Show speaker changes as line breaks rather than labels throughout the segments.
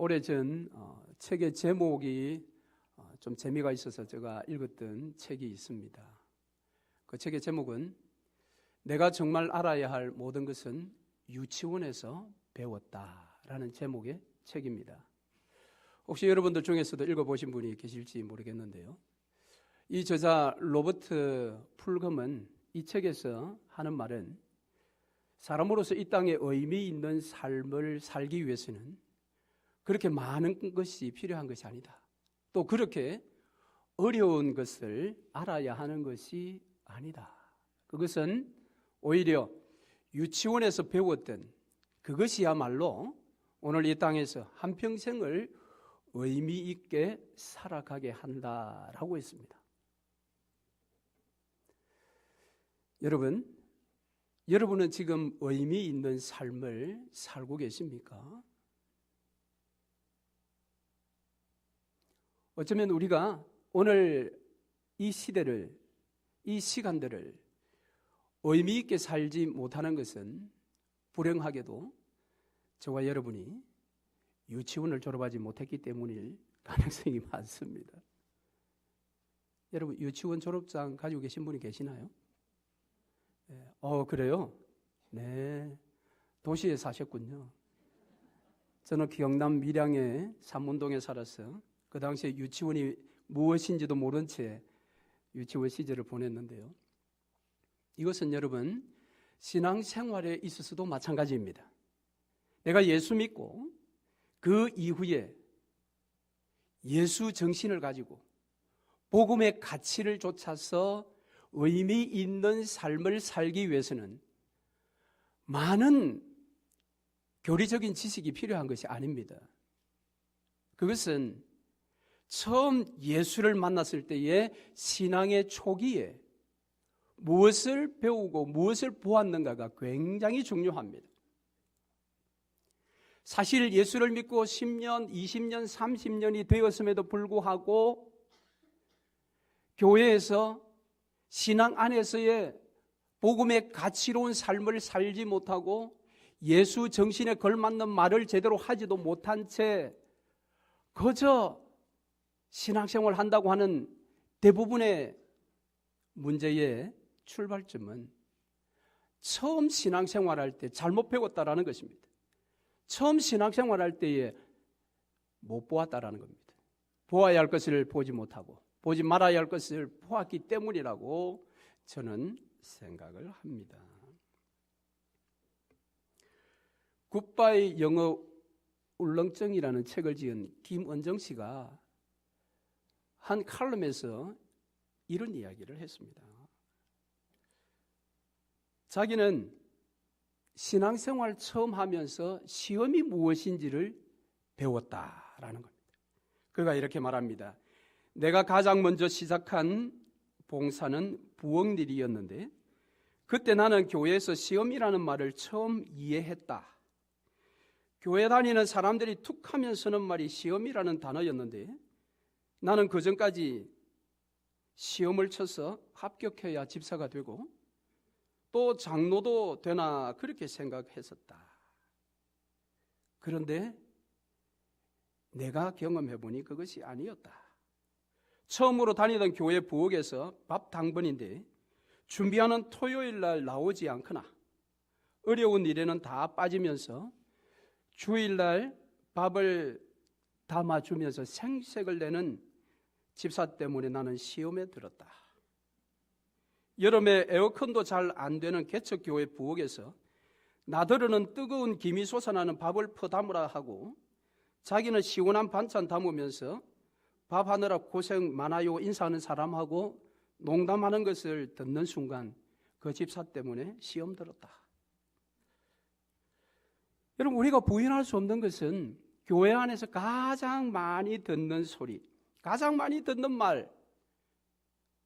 오래전 책의 제목이 좀 재미가 있어서 제가 읽었던 책이 있습니다. 그 책의 제목은 내가 정말 알아야 할 모든 것은 유치원에서 배웠다라는 제목의 책입니다. 혹시 여러분들 중에서도 읽어보신 분이 계실지 모르겠는데요. 이 저자 로버트 풀금은 이 책에서 하는 말은 사람으로서 이 땅에 의미 있는 삶을 살기 위해서는 그렇게 많은 것이 필요한 것이 아니다. 또 그렇게 어려운 것을 알아야 하는 것이 아니다. 그것은 오히려 유치원에서 배웠던 그것이야말로 오늘 이 땅에서 한평생을 의미 있게 살아가게 한다라고 했습니다. 여러분은 지금 의미 있는 삶을 살고 계십니까? 어쩌면 우리가 오늘 이 시대를, 이 시간들을 의미 있게 살지 못하는 것은 불행하게도 저와 여러분이 유치원을 졸업하지 못했기 때문일 가능성이 많습니다. 여러분, 유치원 졸업장 가지고 계신 분이 계시나요? 그래요? 네, 도시에 사셨군요. 저는 경남 밀양의 삼문동에 살았어요. 그 당시에 유치원이 무엇인지도 모른 채 유치원 시절을 보냈는데요. 이것은 여러분 신앙생활에 있어서도 마찬가지입니다. 내가 예수 믿고 그 이후에 예수 정신을 가지고 복음의 가치를 좇아서 의미 있는 삶을 살기 위해서는 많은 교리적인 지식이 필요한 것이 아닙니다. 그것은 처음 예수를 만났을 때의 신앙의 초기에 무엇을 배우고 무엇을 보았는가가 굉장히 중요합니다. 사실 예수를 믿고 10년, 20년, 30년이 되었음에도 불구하고 교회에서 신앙 안에서의 복음의 가치로운 삶을 살지 못하고 예수 정신에 걸맞는 말을 제대로 하지도 못한 채 그저 신앙생활 한다고 하는 대부분의 문제의 출발점은 처음 신앙생활할 때 잘못 배웠다라는 것입니다. 처음 신앙생활할 때에 못 보았다라는 겁니다. 보아야 할 것을 보지 못하고 보지 말아야 할 것을 보았기 때문이라고 저는 생각을 합니다. 굿바이 영어 울렁증이라는 책을 지은 김은정 씨가 한 칼럼에서 이런 이야기를 했습니다. 자기는 신앙생활 처음 하면서 시험이 무엇인지를 배웠다라는 겁니다. 그가 이렇게 말합니다. 내가 가장 먼저 시작한 봉사는 부엌일이었는데 그때 나는 교회에서 시험이라는 말을 처음 이해했다. 교회 다니는 사람들이 툭 하면 쓰는 말이 시험이라는 단어였는데 나는 그전까지 시험을 쳐서 합격해야 집사가 되고 또 장로도 되나 그렇게 생각했었다. 그런데 내가 경험해보니 그것이 아니었다. 처음으로 다니던 교회 부엌에서 밥 당번인데 준비하는 토요일 날 나오지 않거나 어려운 일에는 다 빠지면서 주일 날 밥을 담아주면서 생색을 내는 집사 때문에 나는 시험에 들었다. 여름에 에어컨도 잘 안 되는 개척교회 부엌에서 나더러는 뜨거운 김이 솟아나는 밥을 퍼담으라 하고 자기는 시원한 반찬 담으면서 밥 하느라 고생 많아요 인사하는 사람하고 농담하는 것을 듣는 순간 그 집사 때문에 시험 들었다. 여러분, 우리가 부인할 수 없는 것은 교회 안에서 가장 많이 듣는 소리, 가장 많이 듣는 말,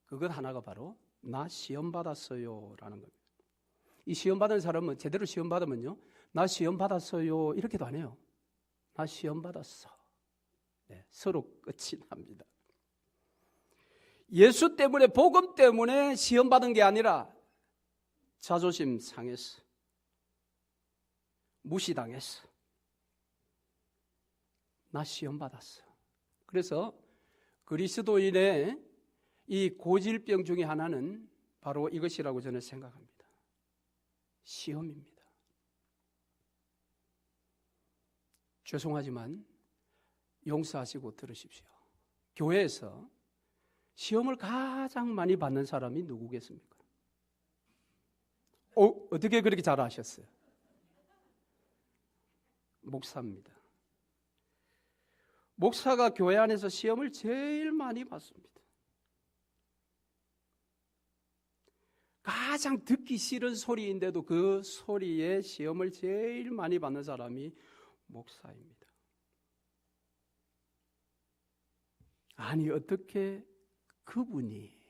그것 하나가 바로 나 시험 받았어요 라는 겁니다. 이 시험 받은 사람은 제대로 시험 받으면요, 나 시험 받았어요 이렇게도 안 해요. 나 시험 받았어. 네, 서로 끝이 납니다. 예수 때문에, 복음 때문에 시험 받은 게 아니라 자존심 상했어, 무시당했어, 나 시험 받았어. 그래서 그리스도인의 이 고질병 중에 하나는 바로 이것이라고 저는 생각합니다. 시험입니다. 죄송하지만 용서하시고 들으십시오. 교회에서 시험을 가장 많이 받는 사람이 누구겠습니까? 어떻게 그렇게 잘 아셨어요? 목사입니다. 목사가 교회 안에서 시험을 제일 많이 받습니다. 가장 듣기 싫은 소리인데도 그 소리에 시험을 제일 많이 받는 사람이 목사입니다. 아니 어떻게 그분이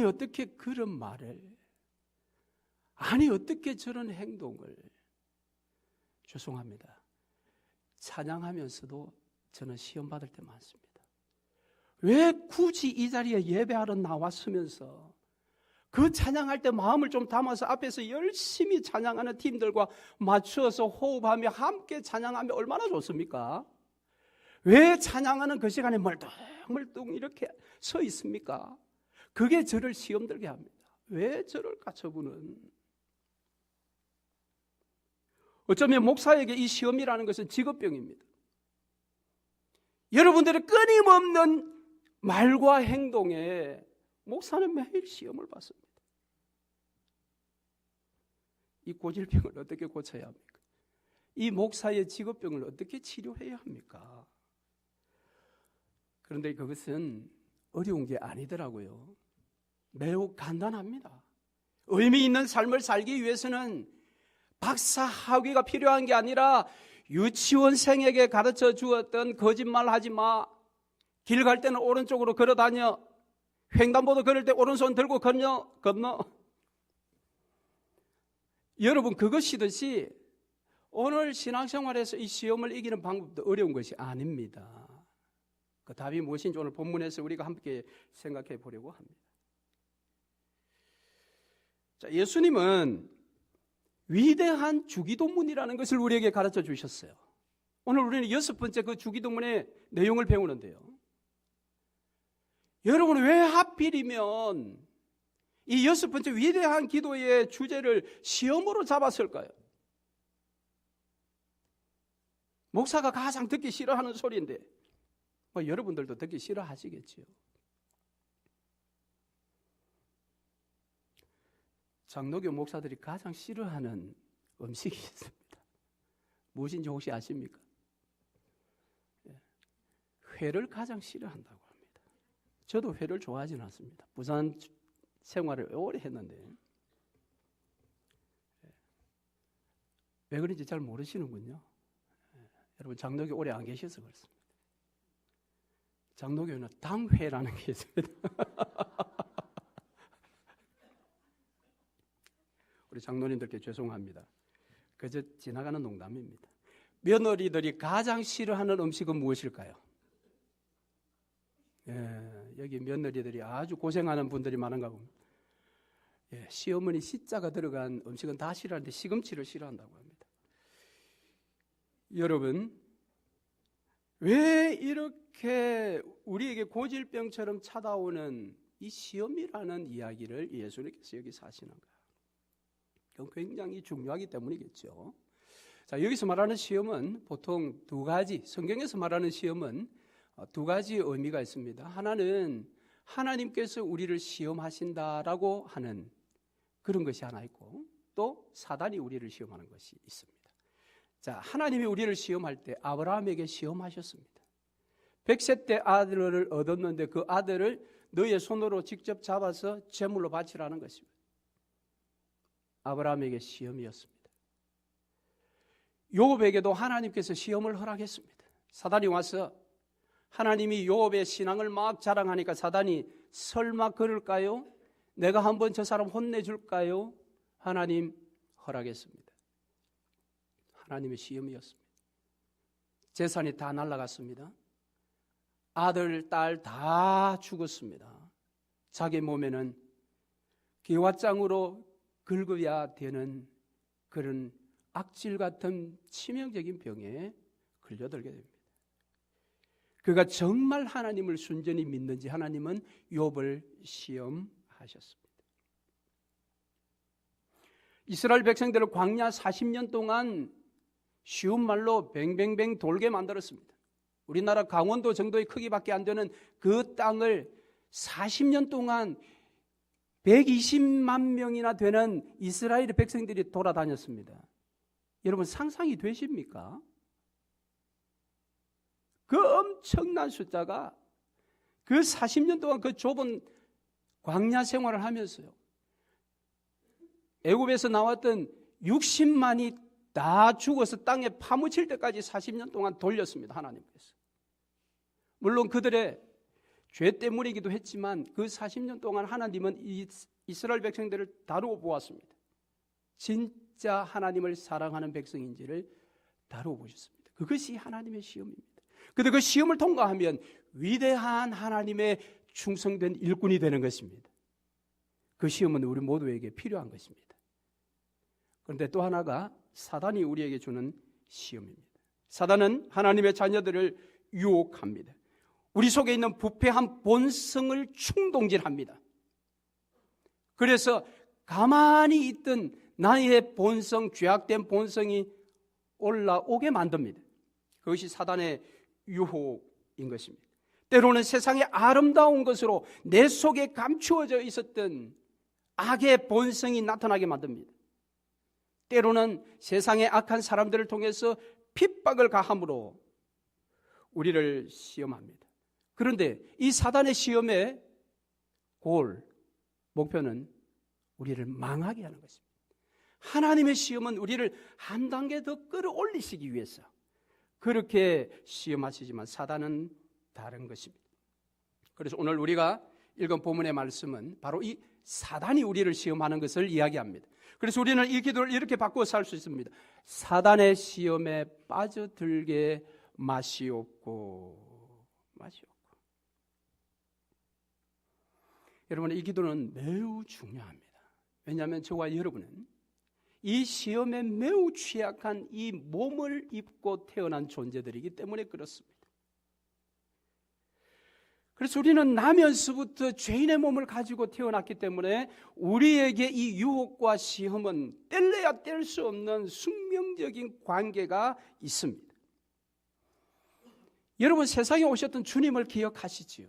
어떻게 그런 말을 어떻게 저런 행동을 죄송합니다. 찬양하면서도 저는 시험 받을 때 많습니다. 왜 굳이 이 자리에 예배하러 나왔으면서 그 찬양할 때 마음을 좀 담아서 앞에서 열심히 찬양하는 팀들과 맞추어서 호흡하며 함께 찬양하면 얼마나 좋습니까? 왜 찬양하는 그 시간에 멀뚱멀뚱 이렇게 서 있습니까? 그게 저를 시험 들게 합니다. 왜 저럴까 저분은? 어쩌면 목사에게 이 시험이라는 것은 직업병입니다. 여러분들의 끊임없는 말과 행동에 목사는 매일 시험을 받습니다. 이 고질병을 어떻게 고쳐야 합니까? 이 목사의 직업병을 어떻게 치료해야 합니까? 그런데 그것은 어려운 게 아니더라고요. 매우 간단합니다. 의미 있는 삶을 살기 위해서는 박사 학위가 필요한 게 아니라 유치원생에게 가르쳐 주었던 거짓말 하지 마. 길 갈 때는 오른쪽으로 걸어 다녀. 횡단보도 걸을 때 오른손 들고 건너. 여러분 그것이듯이 오늘 신앙생활에서 이 시험을 이기는 방법도 어려운 것이 아닙니다. 그 답이 무엇인지 오늘 본문에서 우리가 함께 생각해 보려고 합니다. 자, 예수님은 위대한 주기도문이라는 것을 우리에게 가르쳐 주셨어요. 오늘 우리는 6번째 그 주기도문의 내용을 배우는데요. 여러분 왜 하필이면 이 6번째 위대한 기도의 주제를 시험으로 잡았을까요? 목사가 가장 듣기 싫어하는 소리인데 여러분들도 듣기 싫어하시겠지요. 장로교 목사들이 가장 싫어하는 음식이 있습니다. 무엇인지 혹시 아십니까? 회를 가장 싫어한다고 합니다. 저도 회를 좋아하지는 않습니다. 부산 생활을 오래 했는데 왜 그런지 잘 모르시는군요. 여러분 장로교 오래 안 계셔서 그렇습니다. 장로교는 당회라는 게 있습니다. 우리 장로님들께 죄송합니다. 그저 지나가는 농담입니다. 며느리들이 가장 싫어하는 음식은 무엇일까요? 여기 며느리들이 아주 고생하는 분들이 많은가 봅니다. 시어머니 시자가 들어간 음식은 다 싫어하는데 시금치를 싫어한다고 합니다. 여러분 왜 이렇게 우리에게 고질병처럼 찾아오는 이 시험이라는 이야기를 예수님께서 여기서 하시는가? 그건 굉장히 중요하기 때문이겠죠. 자, 여기서 말하는 시험은 보통 두 가지, 성경에서 말하는 시험은 두 가지 의미가 있습니다. 하나는 하나님께서 우리를 시험하신다라고 하는 그런 것이 하나 있고, 또 사단이 우리를 시험하는 것이 있습니다. 자, 하나님이 우리를 시험할 때 아브라함에게 시험하셨습니다. 100세 때 아들을 얻었는데 그 아들을 너의 손으로 직접 잡아서 제물로 바치라는 것입니다. 아브라함에게 시험이었습니다. 요업에게도 하나님께서 시험을 허락했습니다. 사단이 와서 하나님이 요업의 신앙을 막 자랑하니까 사단이 설마 그럴까요? 내가 한번 저 사람 혼내줄까요? 하나님 허락했습니다. 하나님의 시험이었습니다. 재산이 다 날아갔습니다. 아들, 딸 다 죽었습니다. 자기 몸에는 기왓장으로 긁어야 되는 그런 악질 같은 치명적인 병에 걸려들게 됩니다. 그가 정말 하나님을 순전히 믿는지 하나님은 욥을 시험하셨습니다. 이스라엘 백성들을 광야 40년 동안 쉬운 말로 뱅뱅뱅 돌게 만들었습니다. 우리나라 강원도 정도의 크기밖에 안 되는 그 땅을 40년 동안 120만 명이나 되는 이스라엘 백성들이 돌아다녔습니다. 여러분 상상이 되십니까? 그 엄청난 숫자가 그 40년 동안 그 좁은 광야 생활을 하면서요, 애굽에서 나왔던 60만이 다 죽어서 땅에 파묻힐 때까지 40년 동안 돌렸습니다. 하나님께서. 물론 그들의 죄 때문이기도 했지만 그 40년 동안 하나님은 이스라엘 백성들을 다루어 보았습니다. 진짜 하나님을 사랑하는 백성인지를 다루어 보셨습니다. 그것이 하나님의 시험입니다. 그런데 그 시험을 통과하면 위대한 하나님의 충성된 일꾼이 되는 것입니다. 그 시험은 우리 모두에게 필요한 것입니다. 그런데 또 하나가 사단이 우리에게 주는 시험입니다. 사단은 하나님의 자녀들을 유혹합니다. 우리 속에 있는 부패한 본성을 충동질합니다. 그래서 가만히 있던 나의 본성, 죄악된 본성이 올라오게 만듭니다. 그것이 사단의 유혹인 것입니다. 때로는 세상의 아름다운 것으로 내 속에 감추어져 있었던 악의 본성이 나타나게 만듭니다. 때로는 세상의 악한 사람들을 통해서 핍박을 가함으로 우리를 시험합니다. 그런데 이 사단의 시험의 목표는 우리를 망하게 하는 것입니다. 하나님의 시험은 우리를 한 단계 더 끌어올리시기 위해서 그렇게 시험하시지만 사단은 다른 것입니다. 그래서 오늘 우리가 읽은 본문의 말씀은 바로 이 사단이 우리를 시험하는 것을 이야기합니다. 그래서 우리는 이 기도를 이렇게 바꾸어 살 수 있습니다. 사단의 시험에 빠져들게 마시옵고. 여러분, 이 기도는 매우 중요합니다. 왜냐하면 저와 여러분은 이 시험에 매우 취약한 이 몸을 입고 태어난 존재들이기 때문에 그렇습니다. 그래서 우리는 나면서부터 죄인의 몸을 가지고 태어났기 때문에 우리에게 이 유혹과 시험은 뗄래야 뗄 수 없는 숙명적인 관계가 있습니다. 여러분, 세상에 오셨던 주님을 기억하시지요?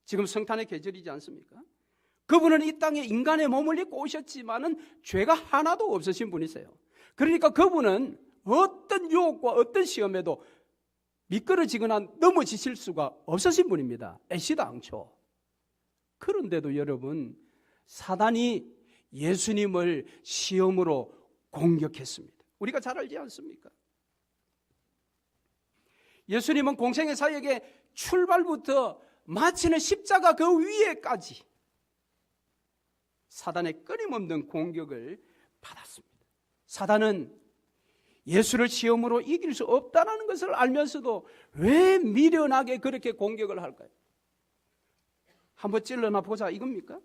지금 성탄의 계절이지 않습니까? 그분은 이 땅에 인간의 몸을 입고 오셨지만은 죄가 하나도 없으신 분이세요. 그러니까 그분은 어떤 유혹과 어떤 시험에도 미끄러지거나 넘어지실 수가 없으신 분입니다. 애시도 않죠. 그런데도 여러분, 사단이 예수님을 시험으로 공격했습니다. 우리가 잘 알지 않습니까? 예수님은 공생의 사역의 출발부터 마치는 십자가 그 위에까지 사단의 끊임없는 공격을 받았습니다. 사단은 예수를 시험으로 이길 수 없다는 것을 알면서도 왜 미련하게 그렇게 공격을 할까요? 한번 찔러나 보자 이겁니까?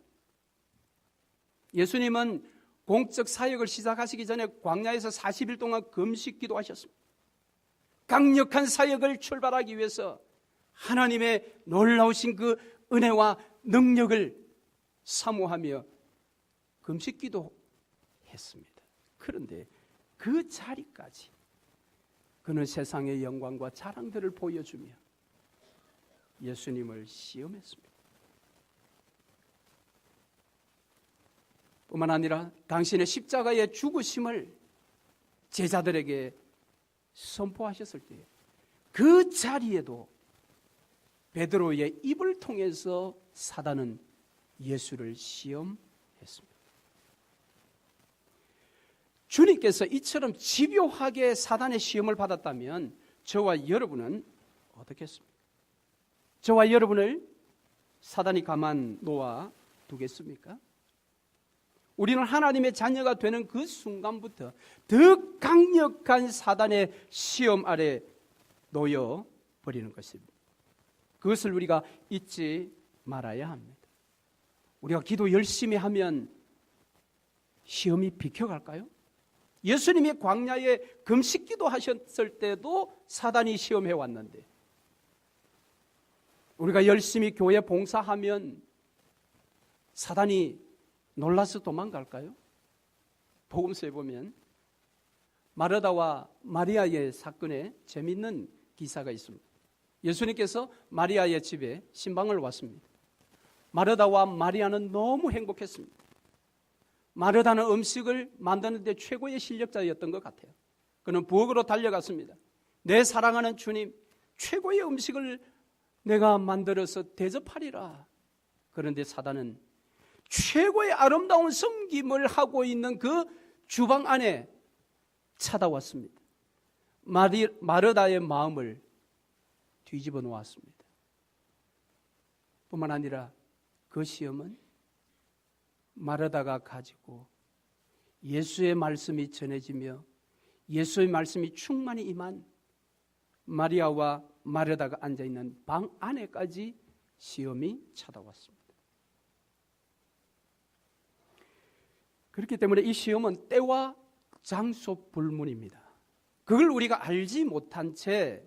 예수님은 공적 사역을 시작하시기 전에 광야에서 40일 동안 금식 기도하셨습니다. 강력한 사역을 출발하기 위해서 하나님의 놀라우신 그 은혜와 능력을 사모하며 금식 기도했습니다. 그런데 그 자리까지 그는 세상의 영광과 자랑들을 보여주며 예수님을 시험했습니다. 뿐만 아니라 당신의 십자가의 죽으심을 제자들에게 선포하셨을 때 그 자리에도 베드로의 입을 통해서 사단은 예수를 시험했습니다. 주님께서 이처럼 집요하게 사단의 시험을 받았다면 저와 여러분은 어떻겠습니까? 저와 여러분을 사단이 가만 놓아 두겠습니까? 우리는 하나님의 자녀가 되는 그 순간부터 더 강력한 사단의 시험 아래 놓여 버리는 것입니다. 그것을 우리가 잊지 말아야 합니다. 우리가 기도 열심히 하면 시험이 비켜갈까요? 예수님이 광야에 금식기도 하셨을 때도 사단이 시험해 왔는데, 우리가 열심히 교회 봉사하면 사단이 놀라서 도망갈까요? 복음서에 보면 마르다와 마리아의 사건에 재미있는 기사가 있습니다. 예수님께서 마리아의 집에 신방을 왔습니다. 마르다와 마리아는 너무 행복했습니다. 마르다는 음식을 만드는 데 최고의 실력자였던 것 같아요. 그는 부엌으로 달려갔습니다. 내 사랑하는 주님, 최고의 음식을 내가 만들어서 대접하리라. 그런데 사단은 최고의 아름다운 섬김을 하고 있는 그 주방 안에 찾아왔습니다. 마르다의 마음을 뒤집어 놓았습니다. 뿐만 아니라 그 시험은 마르다가 가지고 예수의 말씀이 전해지며 예수의 말씀이 충만히 임한 마리아와 마르다가 앉아있는 방 안에까지 시험이 찾아왔습니다. 그렇기 때문에 이 시험은 때와 장소 불문입니다. 그걸 우리가 알지 못한 채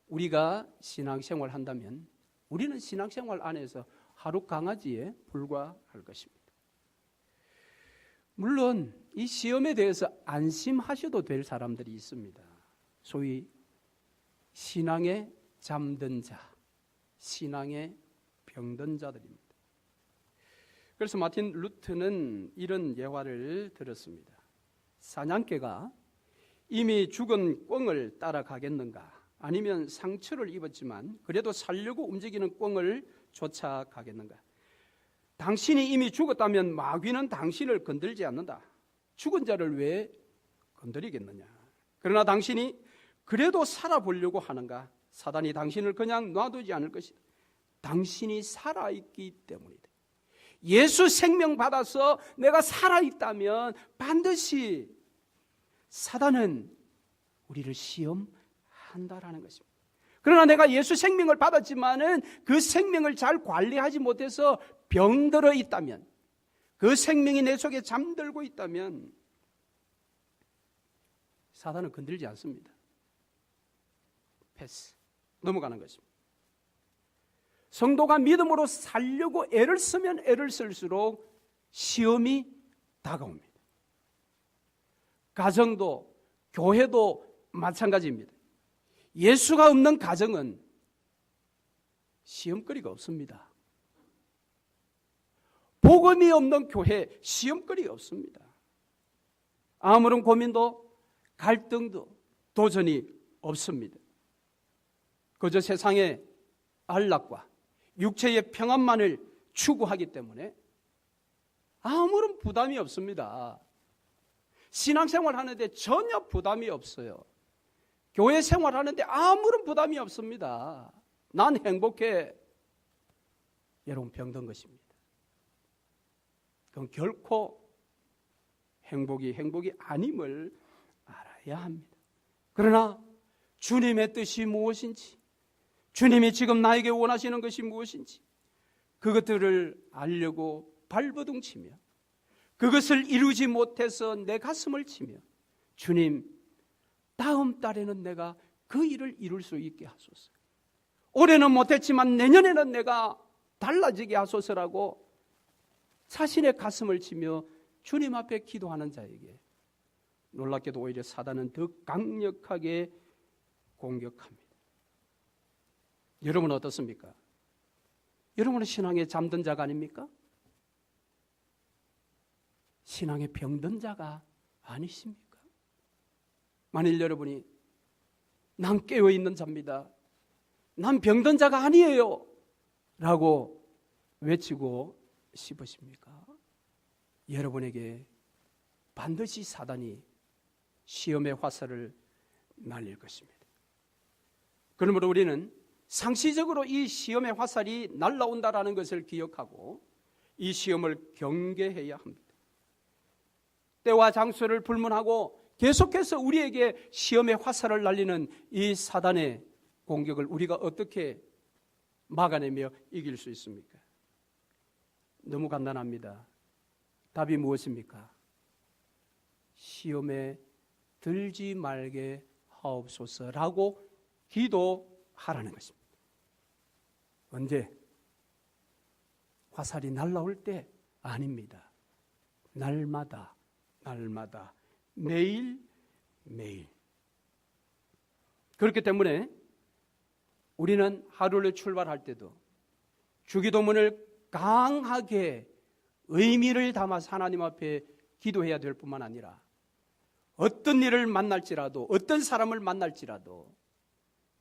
우리가 신앙생활을 한다면 우리는 신앙생활 안에서 하루 강아지에 불과할 것입니다. 물론 이 시험에 대해서 안심하셔도 될 사람들이 있습니다. 소위 신앙에 잠든 자, 신앙에 병든 자들입니다. 그래서 마틴 루트는 이런 예화를 들었습니다. 사냥개가 이미 죽은 꿩을 따라가겠는가, 아니면 상처를 입었지만 그래도 살려고 움직이는 꿩을 쫓아가겠는가. 당신이 이미 죽었다면 마귀는 당신을 건들지 않는다. 죽은 자를 왜 건드리겠느냐. 그러나 당신이 그래도 살아보려고 하는가. 사단이 당신을 그냥 놔두지 않을 것이다. 당신이 살아있기 때문이다. 예수 생명 받아서 내가 살아있다면 반드시 사단은 우리를 시험한다라는 것입니다. 그러나 내가 예수 생명을 받았지만은 그 생명을 잘 관리하지 못해서 병들어 있다면, 그 생명이 내 속에 잠들고 있다면 사단은 건들지 않습니다. 패스, 넘어가는 것입니다. 성도가 믿음으로 살려고 애를 쓰면 애를 쓸수록 시험이 다가옵니다. 가정도 교회도 마찬가지입니다. 예수가 없는 가정은 시험거리가 없습니다. 복음이 없는 교회 시험거리가 없습니다. 아무런 고민도 갈등도 도전이 없습니다. 그저 세상의 안락과 육체의 평안만을 추구하기 때문에 아무런 부담이 없습니다. 신앙생활 하는데 전혀 부담이 없어요. 교회 생활하는데 아무런 부담이 없습니다. 난 행복해. 여러분, 병든 것입니다. 그건 결코 행복이 아님을 알아야 합니다. 그러나 주님의 뜻이 무엇인지, 주님이 지금 나에게 원하시는 것이 무엇인지 그것들을 알려고 발버둥치며 그것을 이루지 못해서 내 가슴을 치며 주님, 다음 달에는 내가 그 일을 이룰 수 있게 하소서. 올해는 못했지만 내년에는 내가 달라지게 하소서라고 자신의 가슴을 치며 주님 앞에 기도하는 자에게 놀랍게도 오히려 사단은 더 강력하게 공격합니다. 여러분은 어떻습니까? 여러분은 신앙에 잠든 자가 아닙니까? 신앙에 병든 자가 아니십니까? 만일 여러분이 난 깨어있는 자입니다, 난 병든 자가 아니에요 라고 외치고 싶으십니까? 여러분에게 반드시 사단이 시험의 화살을 날릴 것입니다. 그러므로 우리는 상시적으로 이 시험의 화살이 날아온다라는 것을 기억하고 이 시험을 경계해야 합니다. 때와 장소를 불문하고 계속해서 우리에게 시험의 화살을 날리는 이 사단의 공격을 우리가 어떻게 막아내며 이길 수 있습니까? 너무 간단합니다. 답이 무엇입니까? 시험에 들지 말게 하옵소서라고 기도하라는 것입니다. 언제? 화살이 날아올 때? 아닙니다. 날마다 매일 그렇기 때문에 우리는 하루를 출발할 때도 주기도문을 강하게 의미를 담아서 하나님 앞에 기도해야 될 뿐만 아니라 어떤 일을 만날지라도 어떤 사람을 만날지라도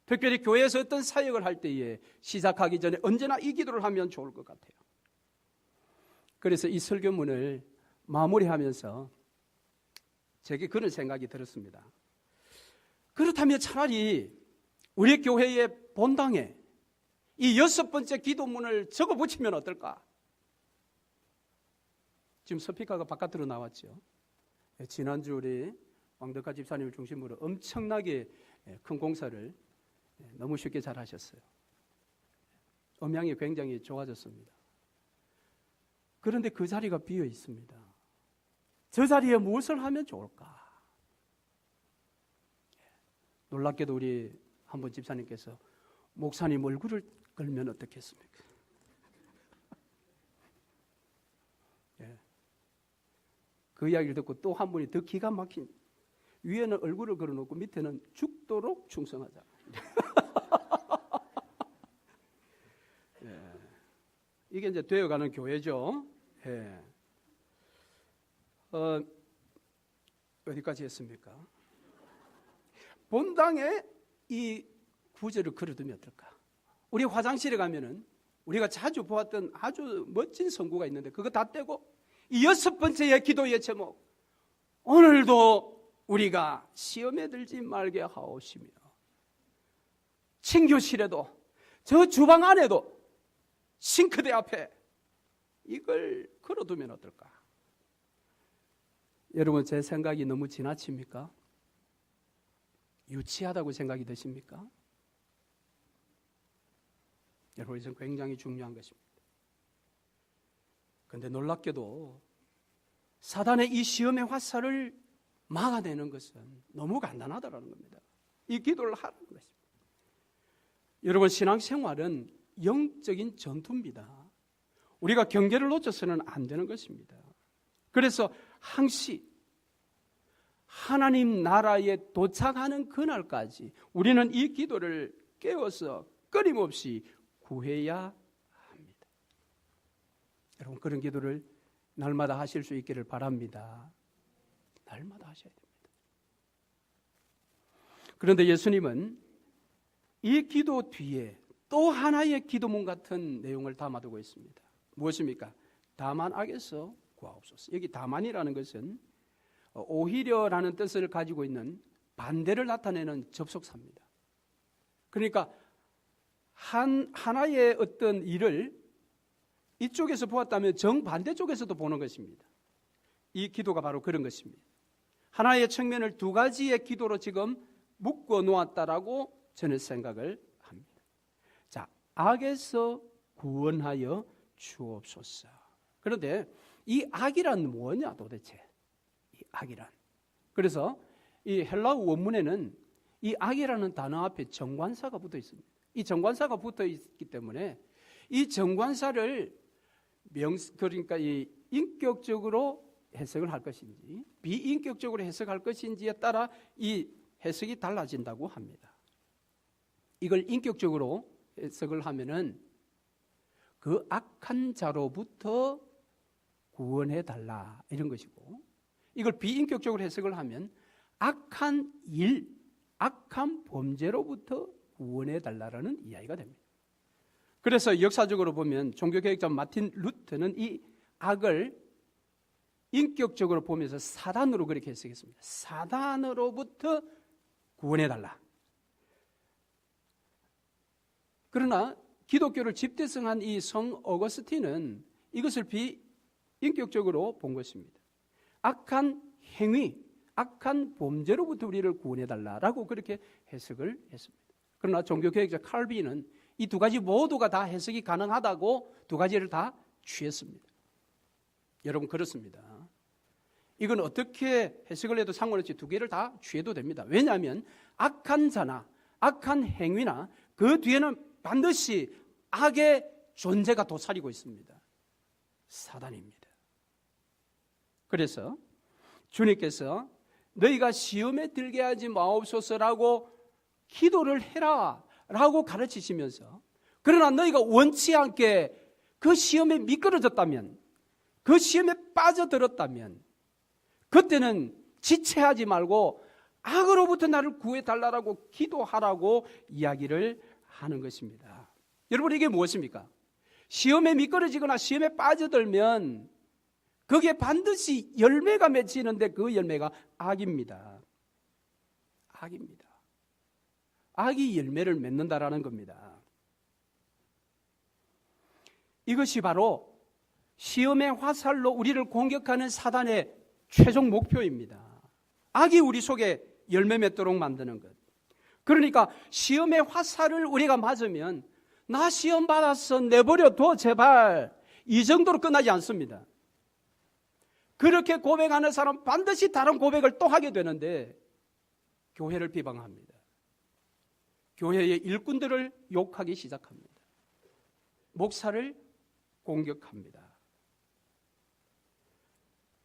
특별히 교회에서 어떤 사역을 할 때에 시작하기 전에 언제나 이 기도를 하면 좋을 것 같아요. 그래서 이 설교문을 마무리하면서 제게 그런 생각이 들었습니다. 그렇다면 차라리 우리 교회의 본당에 이 6번째 기도문을 적어 붙이면 어떨까? 지금 스피커가 바깥으로 나왔죠. 지난주 우리 왕덕화 집사님을 중심으로 엄청나게 큰 공사를 너무 쉽게 잘 하셨어요. 음향이 굉장히 좋아졌습니다. 그런데 그 자리가 비어 있습니다. 저 자리에 무엇을 하면 좋을까? 놀랍게도 우리 한 분 집사님께서 목사님 얼굴을 걸면 어떻겠습니까? 그 이야기를 듣고 또 한 분이 더 기가 막힌, 위에는 얼굴을 걸어놓고 밑에는 죽도록 충성하자. 이게 이제 되어가는 교회죠. 어디까지 했습니까? 본당에 이 구절을 걸어두면 어떨까? 우리 화장실에 가면은 우리가 자주 보았던 아주 멋진 성구가 있는데 그거 다 떼고 이 6번째의 기도의 제목, 오늘도 우리가 시험에 들지 말게 하옵시며, 친교실에도 저 주방 안에도 싱크대 앞에 이걸 걸어두면 어떨까? 여러분, 제 생각이 너무 지나칩니까? 유치하다고 생각이 드십니까? 여러분, 이것은 굉장히 중요한 것입니다. 그런데 놀랍게도 사단의 이 시험의 화살을 막아내는 것은 너무 간단하다는 겁니다. 이 기도를 하는 것입니다. 여러분, 신앙생활은 영적인 전투입니다. 우리가 경계를 놓쳐서는 안 되는 것입니다. 그래서 항시 하나님 나라에 도착하는 그날까지 우리는 이 기도를 깨워서 끊임없이 구해야 합니다. 여러분, 그런 기도를 날마다 하실 수 있기를 바랍니다. 날마다 하셔야 됩니다. 그런데 예수님은 이 기도 뒤에 또 하나의 기도문 같은 내용을 담아두고 있습니다. 무엇입니까? 다만 악에서 구하옵소서. 여기 다만이라는 것은 오히려라는 뜻을 가지고 있는 반대를 나타내는 접속사입니다. 그러니까 하나의 어떤 일을 이쪽에서 보았다면 정반대 쪽에서도 보는 것입니다. 이 기도가 바로 그런 것입니다. 하나의 측면을 두 가지의 기도로 지금 묶어 놓았다라고 저는 생각을 합니다. 자, 악에서 구원하여 주옵소서. 그런데 이 악이란 뭐냐 도대체? 이 악이란. 그래서 이 헬라어 원문에는 이 악이라는 단어 앞에 정관사가 붙어 있습니다. 이 정관사가 붙어 있기 때문에 이 정관사를 그러니까 이 인격적으로 해석을 할 것인지 비인격적으로 해석할 것인지에 따라 이 해석이 달라진다고 합니다. 이걸 인격적으로 해석을 하면은 그 악한 자로부터 구원해 달라 이런 것이고, 이걸 비인격적으로 해석을 하면 악한 일, 악한 범죄로부터 구원해 달라라는 이야기가 됩니다. 그래서 역사적으로 보면 종교개혁자 마틴 루터는 이 악을 인격적으로 보면서 사단으로 그렇게 해석했습니다. 사단으로부터 구원해 달라. 그러나 기독교를 집대성한 이 성 어거스틴은 이것을 비인격적으로 본 것입니다. 악한 행위, 악한 범죄로부터 우리를 구원해 달라라고 그렇게 해석을 했습니다. 그러나 종교개혁자 칼빈은 이 두 가지 모두가 다 해석이 가능하다고 두 가지를 다 취했습니다. 여러분, 그렇습니다. 이건 어떻게 해석을 해도 상관없이 두 개를 다 취해도 됩니다. 왜냐하면 악한 자나 악한 행위나 그 뒤에는 반드시 악의 존재가 도사리고 있습니다. 사단입니다. 그래서 주님께서 너희가 시험에 들게 하지 마옵소서라고 기도를 해라 라고 가르치시면서, 그러나 너희가 원치 않게 그 시험에 미끄러졌다면, 그 시험에 빠져들었다면 그때는 지체하지 말고 악으로부터 나를 구해달라고 기도하라고 이야기를 하는 것입니다. 여러분, 이게 무엇입니까? 시험에 미끄러지거나 시험에 빠져들면 거기에 반드시 열매가 맺히는데 그 열매가 악입니다. 악입니다. 악이 열매를 맺는다라는 겁니다. 이것이 바로 시험의 화살로 우리를 공격하는 사단의 최종 목표입니다. 악이 우리 속에 열매 맺도록 만드는 것. 그러니까 시험의 화살을 우리가 맞으면 나 시험 받았어, 내버려둬 제발, 이 정도로 끝나지 않습니다. 그렇게 고백하는 사람은 반드시 다른 고백을 또 하게 되는데 교회를 비방합니다. 교회의 일꾼들을 욕하기 시작합니다. 목사를 공격합니다.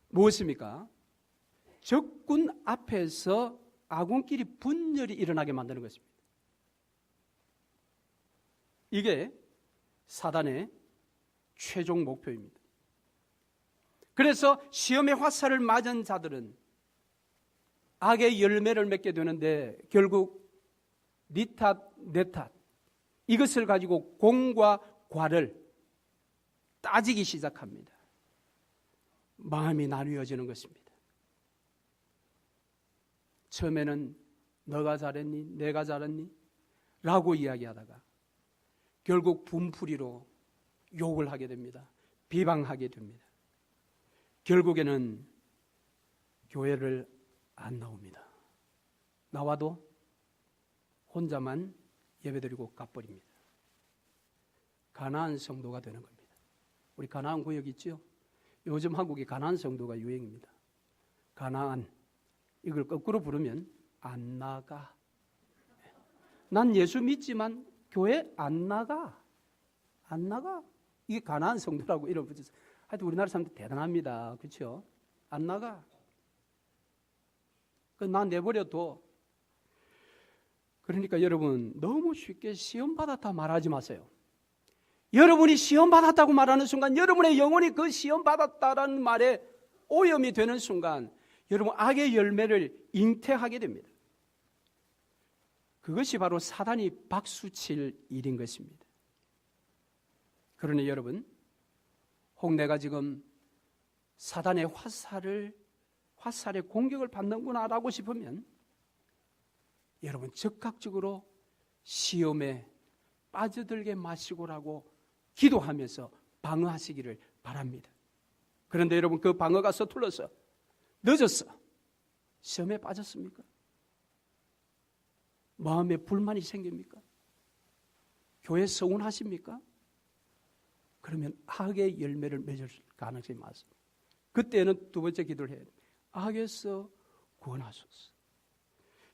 무엇입니까? 적군 앞에서 아군끼리 분열이 일어나게 만드는 것입니다. 이게 사단의 최종 목표입니다. 그래서 시험의 화살을 맞은 자들은 악의 열매를 맺게 되는데 결국 네 탓, 내 탓, 이것을 가지고 공과 과를 따지기 시작합니다. 마음이 나뉘어지는 것입니다. 처음에는 너가 잘했니? 내가 잘했니? 라고 이야기하다가 결국 분풀이로 욕을 하게 됩니다. 비방하게 됩니다. 결국에는 교회를 안 나옵니다. 나와도 혼자만 예배드리고 가버립니다. 가나안 성도가 되는 겁니다. 우리 가나안 구역 있죠? 요즘 한국에 가나안 성도가 유행입니다. 가나안, 이걸 거꾸로 부르면 안 나가. 난 예수 믿지만 교회 안 나가. 안 나가. 이게 가나안 성도라고 이름 붙였어요. 하여튼 우리나라 사람들 대단합니다. 그렇죠? 안 나가. 난 내버려둬. 그러니까 여러분, 너무 쉽게 시험 받았다 말하지 마세요. 여러분이 시험 받았다고 말하는 순간 여러분의 영혼이 그 시험 받았다라는 말에 오염이 되는 순간 여러분 악의 열매를 잉태하게 됩니다. 그것이 바로 사단이 박수칠 일인 것입니다. 그러니 여러분, 혹 내가 지금 사단의 화살의 공격을 받는구나 라고 싶으면 여러분 적극적으로 시험에 빠져들게 마시고라고 기도하면서 방어하시기를 바랍니다. 그런데 여러분 그 방어가 서툴러서 늦었어. 시험에 빠졌습니까? 마음에 불만이 생깁니까? 교회 서운하십니까? 그러면 악의 열매를 맺을 가능성이 많습니다. 그때는 두 번째 기도를 해야 돼요. 악에서 구원하소서.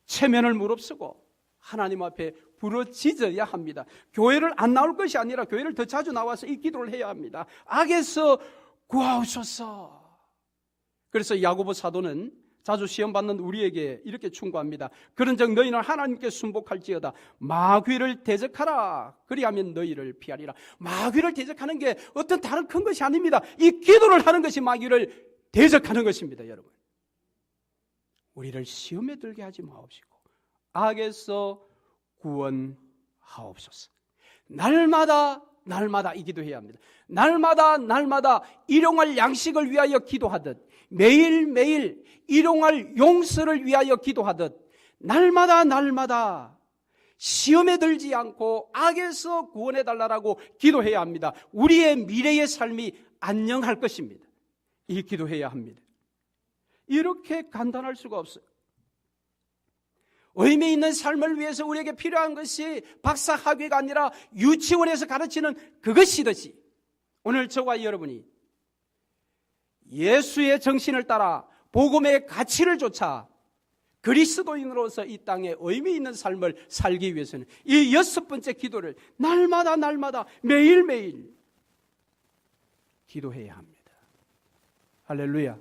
체면을 무릅쓰고 하나님 앞에 부르짖어야 합니다. 교회를 안 나올 것이 아니라 교회를 더 자주 나와서 이 기도를 해야 합니다. 악에서 구하옵소서. 그래서 야고보 사도는 자주 시험 받는 우리에게 이렇게 충고합니다. 그런즉 너희는 하나님께 순복할지어다. 마귀를 대적하라. 그리하면 너희를 피하리라. 마귀를 대적하는 게 어떤 다른 큰 것이 아닙니다. 이 기도를 하는 것이 마귀를 대적하는 것입니다. 여러분, 우리를 시험에 들게 하지 마옵시고 악에서 구원하옵소서. 날마다 이 기도해야 합니다. 날마다 일용할 양식을 위하여 기도하듯, 매일매일 일용할 용서를 위하여 기도하듯 날마다 시험에 들지 않고 악에서 구원해달라고 기도해야 합니다. 우리의 미래의 삶이 안녕할 것입니다. 이 기도해야 합니다. 이렇게 간단할 수가 없어요. 의미 있는 삶을 위해서 우리에게 필요한 것이 박사학위가 아니라 유치원에서 가르치는 그것이듯이 오늘 저와 여러분이 예수의 정신을 따라 복음의 가치를 조차 그리스도인으로서 이 땅에 의미 있는 삶을 살기 위해서는 이 6번째 기도를 날마다 매일매일 기도해야 합니다. 할렐루야.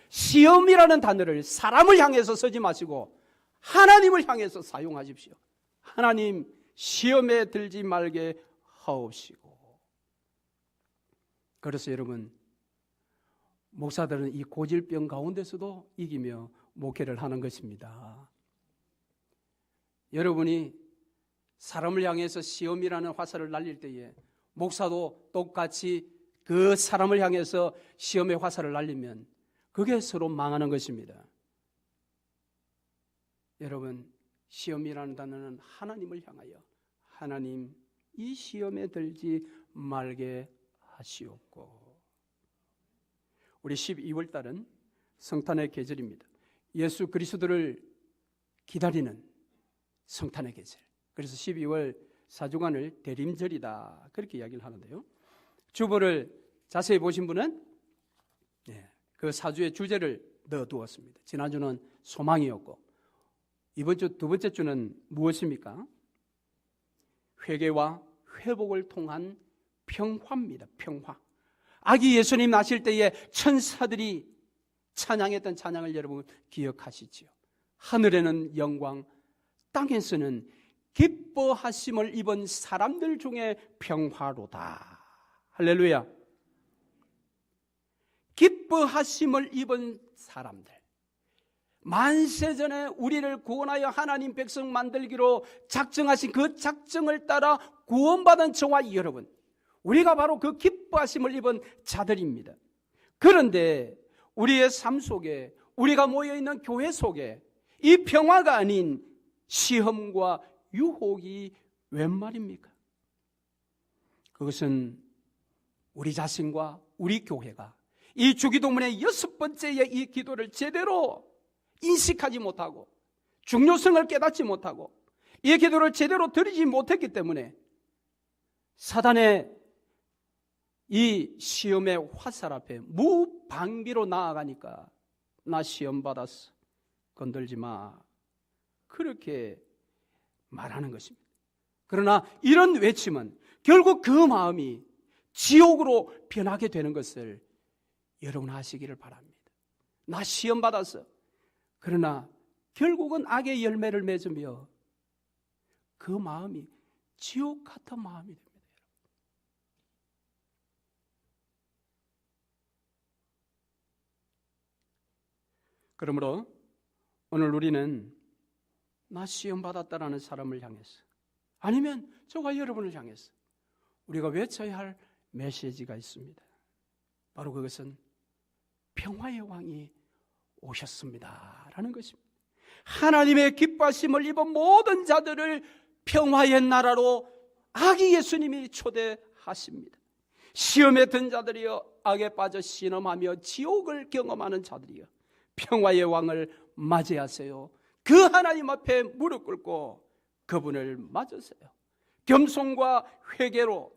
시험이라는 단어를 사람을 향해서 쓰지 마시고 하나님을 향해서 사용하십시오. 하나님, 시험에 들지 말게 하옵시고. 그래서 여러분, 목사들은 이 고질병 가운데서도 이기며 목회를 하는 것입니다. 여러분이 사람을 향해서 시험이라는 화살을 날릴 때에 목사도 똑같이 그 사람을 향해서 시험의 화살을 날리면 그게 서로 망하는 것입니다. 여러분, 시험이라는 단어는 하나님을 향하여 하나님, 이 시험에 들지 말게 하시옵고. 우리 12월 달은 성탄의 계절입니다. 예수 그리스도를 기다리는 성탄의 계절. 그래서 12월 4주간을 대림절이다, 그렇게 이야기를 하는데요. 주보를 자세히 보신 분은 그 4주의 주제를 넣어두었습니다. 지난주는 소망이었고, 이번 주 두 번째 주는 무엇입니까? 회개와 회복을 통한 평화입니다. 평화. 아기 예수님 나실 때에 천사들이 찬양했던 찬양을 여러분 기억하시지요. 하늘에는 영광, 땅에서는 기뻐하심을 입은 사람들 중에 평화로다. 할렐루야. 기뻐하심을 입은 사람들. 만세전에 우리를 구원하여 하나님 백성 만들기로 작정하신 그 작정을 따라 구원받은 저와 여러분, 우리가 바로 그 기뻐하심을 입은 자들입니다. 그런데 우리의 삶 속에, 우리가 모여있는 교회 속에 이 평화가 아닌 시험과 유혹이 웬 말입니까? 그것은 우리 자신과 우리 교회가 이 주기도문의 6번째의 이 기도를 제대로 인식하지 못하고 중요성을 깨닫지 못하고 이 기도를 제대로 드리지 못했기 때문에 사단의 이 시험의 화살 앞에 무방비로 나아가니까 나 시험 받았어, 건들지 마, 그렇게 말하는 것입니다. 그러나 이런 외침은 결국 그 마음이 지옥으로 변하게 되는 것을 여러분 아시기를 바랍니다. 나 시험 받았어. 그러나 결국은 악의 열매를 맺으며 그 마음이 지옥 같은 마음이 됩니다. 그러므로 오늘 우리는 나 시험 받았다라는 사람을 향해서, 아니면 저와 여러분을 향해서 우리가 외쳐야 할 메시지가 있습니다. 바로 그것은 평화의 왕이 오셨습니다 라는 것입니다. 하나님의 기뻐하심을 입은 모든 자들을 평화의 나라로 아기 예수님이 초대하십니다. 시험에 든 자들이여, 악에 빠져 신음하며 지옥을 경험하는 자들이여, 평화의 왕을 맞이하세요. 그 하나님 앞에 무릎 꿇고 그분을 맞으세요. 겸손과 회개로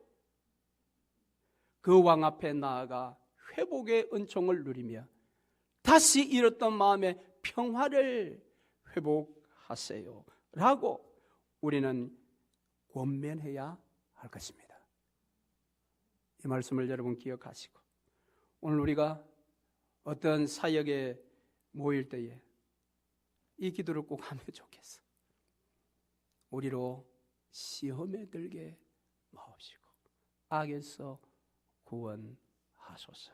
그 왕 앞에 나아가 회복의 은총을 누리며 다시 잃었던 마음의 평화를 회복하세요 라고 우리는 권면해야 할 것입니다. 이 말씀을 여러분 기억하시고, 오늘 우리가 어떤 사역에 모일 때에 이 기도를 꼭 하면 좋겠어. 우리로 시험에 들게 마옵시고 악에서 구원하소서.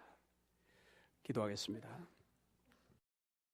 기도하겠습니다.